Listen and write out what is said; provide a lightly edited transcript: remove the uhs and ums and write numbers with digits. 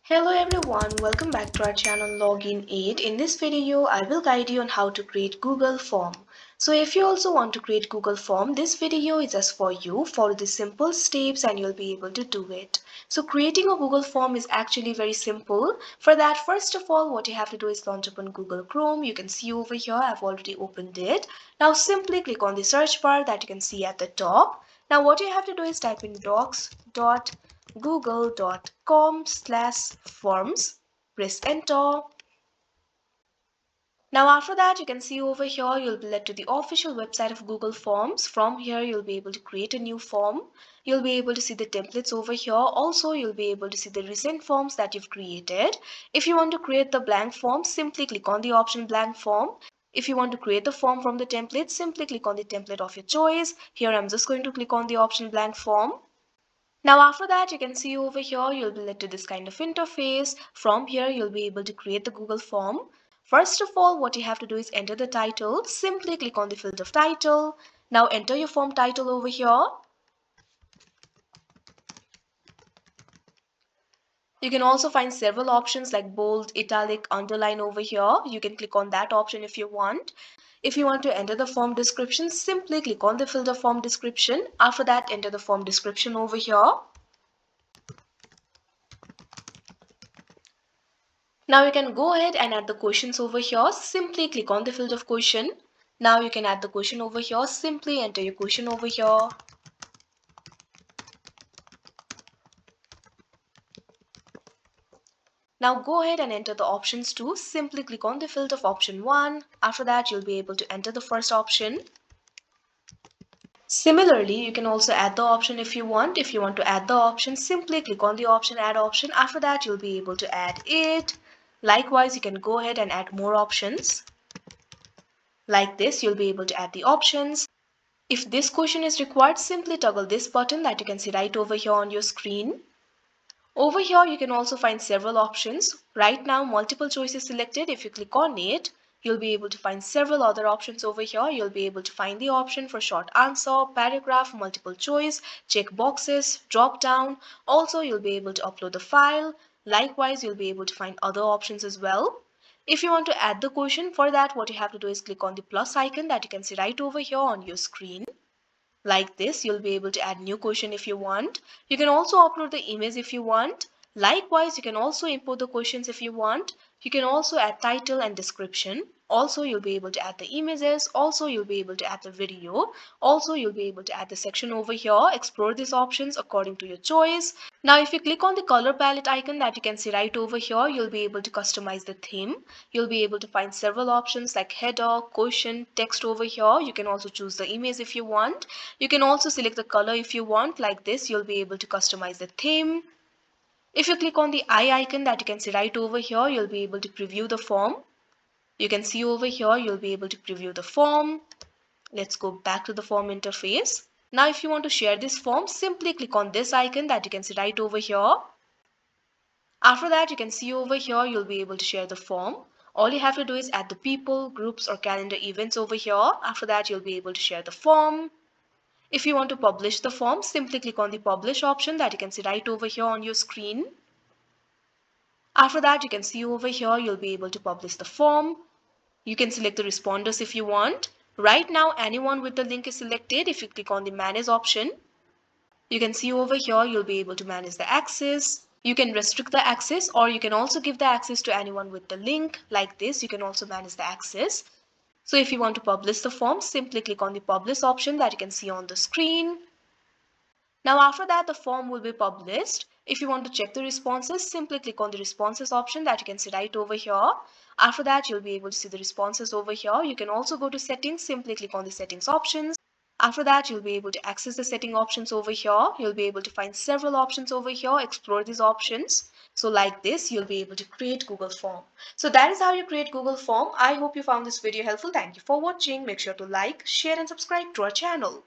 Hello everyone, welcome back to our channel Login 8. In this video, I will guide you on how to create Google Form. So if you also want to create Google Form, this video is just for you. Follow the simple steps and you'll be able to do it. So creating a Google Form is actually very simple. For that, first of all, what you have to do is launch open Google Chrome. You can see over here, I've already opened it. Now simply click on the search bar that you can see at the top. Now what you have to do is type in docs.google.com/forms. Press enter. Now after that, you can see over here, you'll be led to the official website of Google Forms. From here, you'll be able to create a new form. You'll be able to see the templates over here. Also, you'll be able to see the recent forms that you've created. If you want to create the blank form, simply click on the option blank form. If you want to create the form from the template, simply click on the template of your choice. Here, I'm just going to click on the option blank form. Now after that, you can see over here, you'll be led to this kind of interface. From here, you'll be able to create the Google form. First of all, what you have to do is enter the title. Simply click on the field of title. Now enter your form title over here. You can also find several options like bold, italic, underline over here. You can click on that option if you want. If you want to enter the form description, simply click on the field of form description. After that, enter the form description over here. Now you can go ahead and add the questions over here. Simply click on the field of question. Now you can add the question over here. Simply enter your question over here. Now go ahead and enter the options too. Simply click on the field of option 1. After that, you'll be able to enter the first option. Similarly, you can also add the option if you want. If you want to add the option, simply click on the option add option. After that, you'll be able to add it. Likewise, you can go ahead and add more options. Like this, you'll be able to add the options. If this question is required, simply toggle this button that you can see right over here on your screen. Over here, you can also find several options. Right now, multiple choice is selected. If you click on it, you'll be able to find several other options over here. You'll be able to find the option for short answer, paragraph, multiple choice, check boxes, drop down. Also, you'll be able to upload the file. Likewise, you'll be able to find other options as well. If you want to add the question, for that, what you have to do is click on the plus icon that you can see right over here on your screen. Like this, you'll be able to add new question if you want. You can also upload the image if you want. Likewise, you can also import the questions if you want. You can also add title and description. Also, you'll be able to add the images. Also, you'll be able to add the video. Also, you'll be able to add the section over here. Explore these options according to your choice. Now, if you click on the color palette icon that you can see right over here, you'll be able to customize the theme. You'll be able to find several options like header, question, text over here. You can also choose the image if you want. You can also select the color if you want. Like this, you'll be able to customize the theme. If you click on the eye icon that you can see right over here, you'll be able to preview the form. You can see over here, you'll be able to preview the form. Let's go back to the form interface. Now, if you want to share this form, simply click on this icon that you can see right over here. After that, you can see over here, you'll be able to share the form. All you have to do is add the people, groups or calendar events over here. After that, you'll be able to share the form. If you want to publish the form, simply click on the publish option that you can see right over here on your screen. After that, you can see over here, you'll be able to publish the form. You can select the responders if you want. Right now, anyone with the link is selected. If you click on the manage option, you can see over here, you'll be able to manage the access. You can restrict the access or you can also give the access to anyone with the link. Like this, you can also manage the access. So if you want to publish the form, simply click on the publish option that you can see on the screen. Now after that, the form will be published. If you want to check the responses, simply click on the responses option that you can see right over here. After that, you'll be able to see the responses over here. You can also go to settings, simply click on the settings options. After that, you'll be able to access the setting options over here. You'll be able to find several options over here, explore these options. So like this, you'll be able to create Google Form. So that is how you create Google Form. I hope you found this video helpful. Thank you for watching. Make sure to like, share and subscribe to our channel.